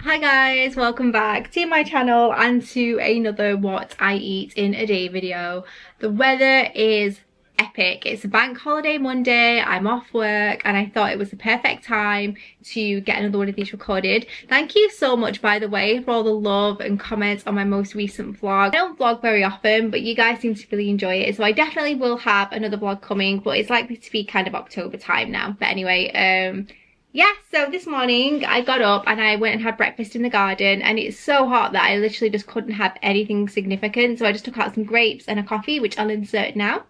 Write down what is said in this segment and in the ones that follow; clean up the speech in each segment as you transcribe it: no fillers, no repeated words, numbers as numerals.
Hi guys, welcome back to my channel and to another what I eat in a day video. The weather is epic. It's a bank holiday Monday, I'm off work and I thought it was the perfect time to get another one of these recorded. Thank you so much, by the way, for all the love and comments on my most recent vlog. I don't vlog very often, but you guys seem to really enjoy it, so I definitely will have another vlog coming, but it's likely to be kind of October time now. But anyway, yeah, so this morning I got up and I went and had breakfast in the garden, and it's so hot that I literally just couldn't have anything significant, so I just took out some grapes and a coffee, which I'll insert now.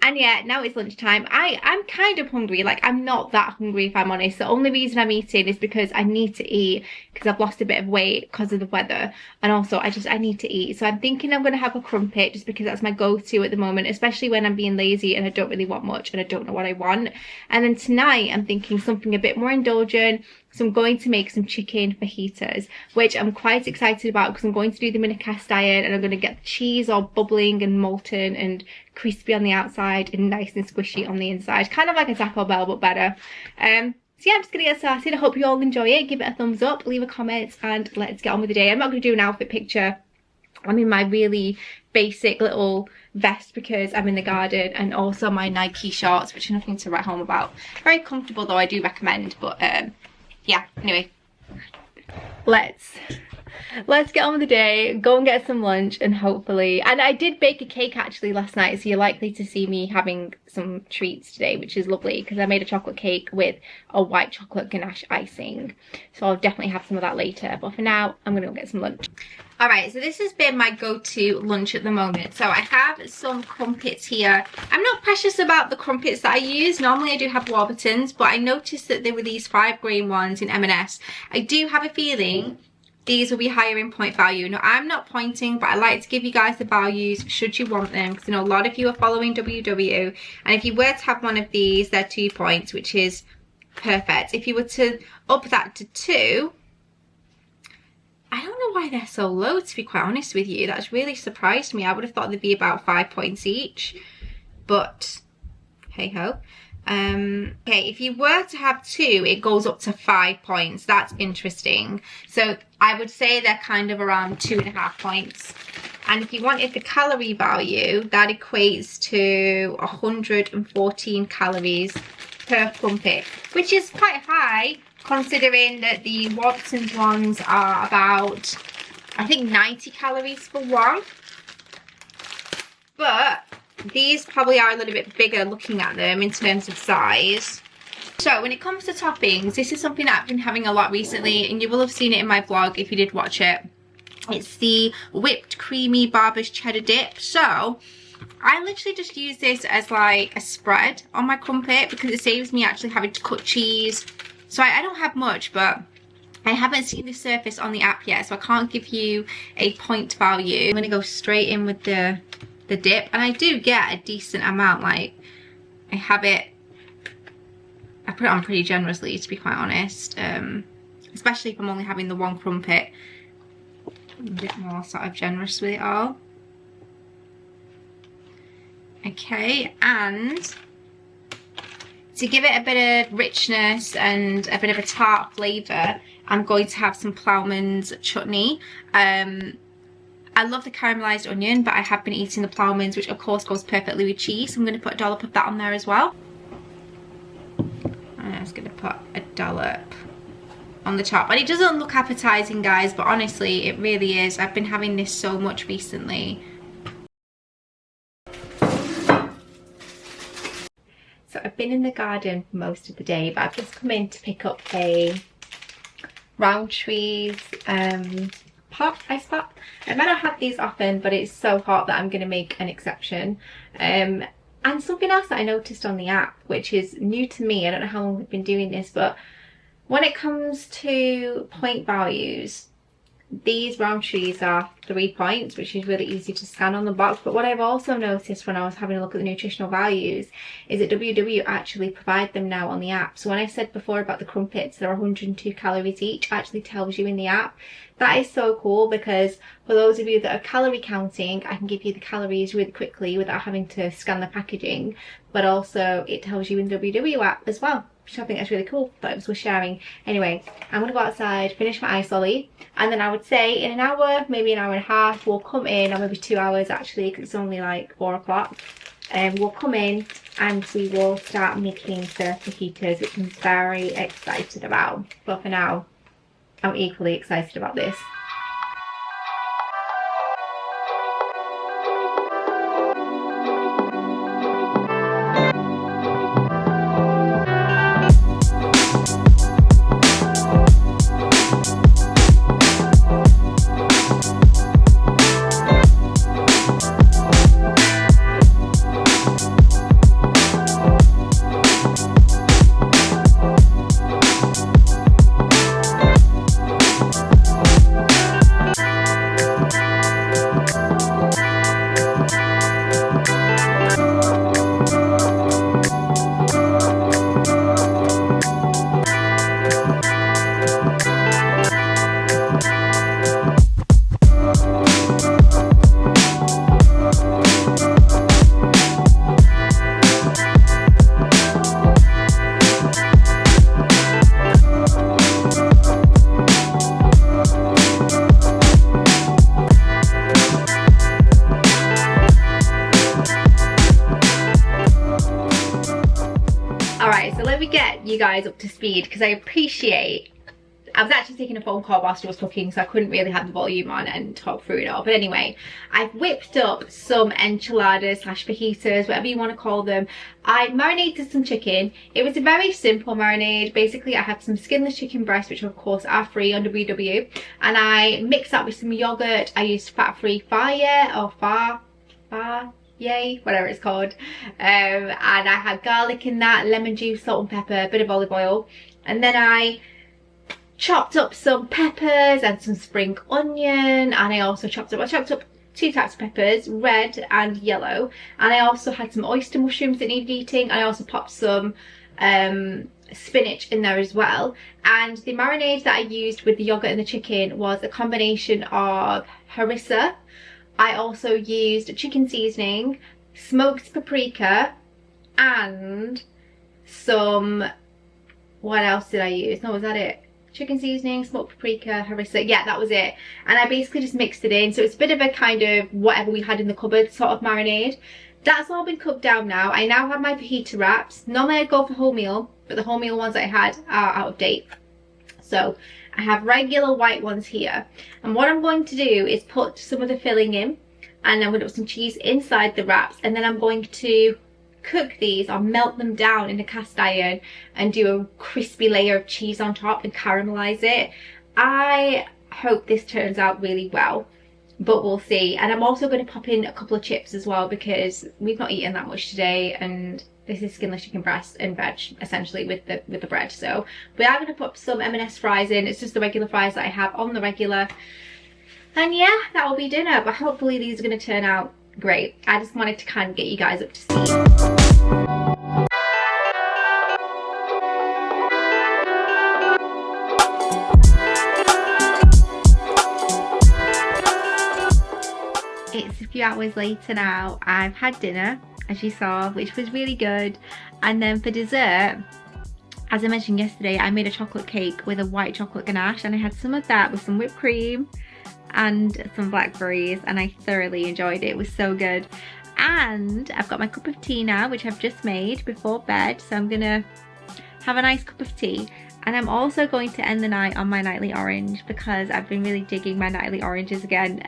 And yeah, now it's lunchtime. I'm kind of hungry. Like, I'm not that hungry, if I'm honest. The only reason I'm eating is because I need to eat, because I've lost a bit of weight because of the weather. And also, I need to eat. So I'm thinking I'm going to have a crumpet, just because that's my go-to at the moment, especially when I'm being lazy and I don't really want much and I don't know what I want. And then tonight, I'm thinking something a bit more indulgent. So I'm going to make some chicken fajitas, which I'm quite excited about because I'm going to do them in a cast iron, and I'm going to get the cheese all bubbling and molten and crispy on the outside and nice and squishy on the inside. Kind of like a Taco Bell, but better. So yeah, I'm just going to get started. I hope you all enjoy it. Give it a thumbs up, leave a comment, and let's get on with the day. I'm not going to do an outfit picture. I'm in my really basic little vest because I'm in the garden, and also my Nike shorts, which are nothing to write home about. Very comfortable though, I do recommend, but yeah, anyway, let's get on with the day, go and get some lunch, and hopefully, and I did bake a cake actually last night, so you're likely to see me having some treats today, which is lovely because I made a chocolate cake with a white chocolate ganache icing, so I'll definitely have some of that later. But for now, I'm gonna go get some lunch. All right, so this has been my go-to lunch at the moment. So I have some crumpets here. I'm not precious about the crumpets that I use. Normally I do have Warburtons, but I noticed that there were these 5-grain ones in M&S. I do have a feeling these will be higher in point value. Now, I'm not pointing, but I like to give you guys the values should you want them, because I know a lot of you are following WW, and if you were to have one of these, they're 2 points, which is perfect. If you were to up that to 2, I don't know why they're so low, to be quite honest with you. That's really surprised me. I would have thought they'd be about 5 points each, but hey ho. Okay, if you were to have 2, it goes up to 5 points. That's interesting. So I would say they're kind of around 2.5 points. And if you wanted the calorie value, that equates to 114 calories per crumpet, which is quite high considering that the Warburtons ones are about, I think, 90 calories for one. But these probably are a little bit bigger looking at them in terms of size. So when it comes to toppings, this is something that I've been having a lot recently, and you will have seen it in my vlog if you did watch it. It's the whipped creamy Barber's cheddar dip. So I literally just use this as like a spread on my crumpet because it saves me actually having to cut cheese. So I don't have much, but I haven't seen the surface on the app yet, so I can't give you a point value. I'm going to go straight in with the dip, and I do get a decent amount. Like, I put it on pretty generously, to be quite honest, especially if I'm only having the one crumpet. I'm a bit more sort of generous with it all. Okay, and to give it a bit of richness and a bit of a tart flavour, I'm going to have some Ploughman's chutney. I love the caramelised onion, but I have been eating the Ploughman's, which of course goes perfectly with cheese. So I'm going to put a dollop of that on there as well. And I'm just going to put a dollop on the top. And it doesn't look appetising, guys, but honestly, it really is. I've been having this so much recently. So I've been in the garden for most of the day, but I've just come in to pick up a Roundtree's ice pot. I might not have these often, but it's so hot that I'm going to make an exception. And something else that I noticed on the app, which is new to me, I don't know how long we've been doing this, but when it comes to point values, these round trees are 3 points, which is really easy to scan on the box. But what I've also noticed when I was having a look at the nutritional values is that WW actually provide them now on the app. So when I said before about the crumpets, they're 102 calories each, actually tells you in the app. That is so cool, because for those of you that are calorie counting, I can give you the calories really quickly without having to scan the packaging, but also it tells you in the WW app as well, which I think is really cool. But it was worth sharing. Anyway, I'm gonna go outside, finish my ice lolly, and then I would say in an hour, maybe an hour and a half, we'll come in, or maybe 2 hours actually, because it's only like 4 o'clock. And we'll come in and we will start making the fajitas, which I'm very excited about. But for now, I'm equally excited about this. Alright, so let me get you guys up to speed, because I was actually taking a phone call whilst I was cooking, so I couldn't really have the volume on and talk through it all. But anyway, I've whipped up some enchiladas slash fajitas, whatever you want to call them. I marinated some chicken. It was a very simple marinade. Basically, I had some skinless chicken breasts, which of course are free on WW, and I mixed that with some yogurt. I used fat-free yay, whatever it's called, and I had garlic in that, lemon juice, salt and pepper, a bit of olive oil, and then I chopped up some peppers and some spring onion, and I also chopped up 2 types of peppers, red and yellow, and I also had some oyster mushrooms that needed eating. I also popped some spinach in there as well. And the marinade that I used with the yogurt and the chicken was a combination of harissa. I also used chicken seasoning, smoked paprika, and some, what else did I use? No, was that it? Chicken seasoning, smoked paprika, harissa, yeah, that was it. And I basically just mixed it in, so it's a bit of a kind of whatever we had in the cupboard sort of marinade. That's all been cooked down now. I now have my fajita wraps. Normally I'd go for wholemeal, but the wholemeal ones I had are out of date. So I have regular white ones here, and what I'm going to do is put some of the filling in, and I'm going to put some cheese inside the wraps, and then I'm going to cook these or melt them down in a cast iron and do a crispy layer of cheese on top and caramelize it. I hope this turns out really well, but we'll see. And I'm also going to pop in a couple of chips as well, because we've not eaten that much today, and this is skinless chicken breast and veg essentially with the bread. So we are going to put some M&S fries in. It's just the regular fries that I have on the regular, and yeah, that will be dinner. But hopefully these are going to turn out great. I just wanted to kind of get you guys up to speed. It's a few hours later now. I've had dinner, as you saw, which was really good. And then for dessert, as I mentioned yesterday, I made a chocolate cake with a white chocolate ganache, and I had some of that with some whipped cream and some blackberries, and I thoroughly enjoyed it. It was so good. And I've got my cup of tea now, which I've just made before bed, so I'm gonna have a nice cup of tea. And I'm also going to end the night on my nightly orange, because I've been really digging my nightly oranges again.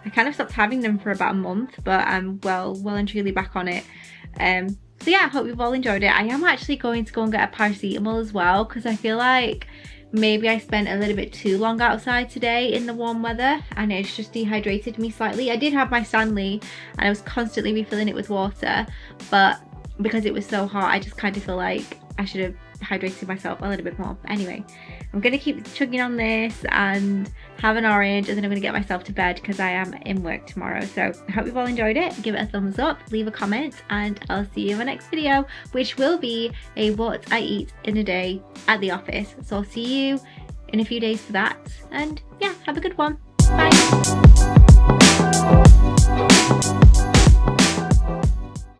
I kind of stopped having them for about a month, but I'm well and truly back on it. So yeah, I hope you've all enjoyed it. I am actually going to go and get a paracetamol as well, because I feel like maybe I spent a little bit too long outside today in the warm weather, and it's just dehydrated me slightly. I did have my Stanley and I was constantly refilling it with water, but because it was so hot, I just kind of feel like I should have hydrated myself a little bit more. But anyway, I'm gonna keep chugging on this and have an orange, and then I'm going to get myself to bed because I am in work tomorrow. So I hope you've all enjoyed it. Give it a thumbs up, leave a comment, and I'll see you in my next video, which will be a what I eat in a day at the office. So I'll see you in a few days for that, and yeah, have a good one. Bye.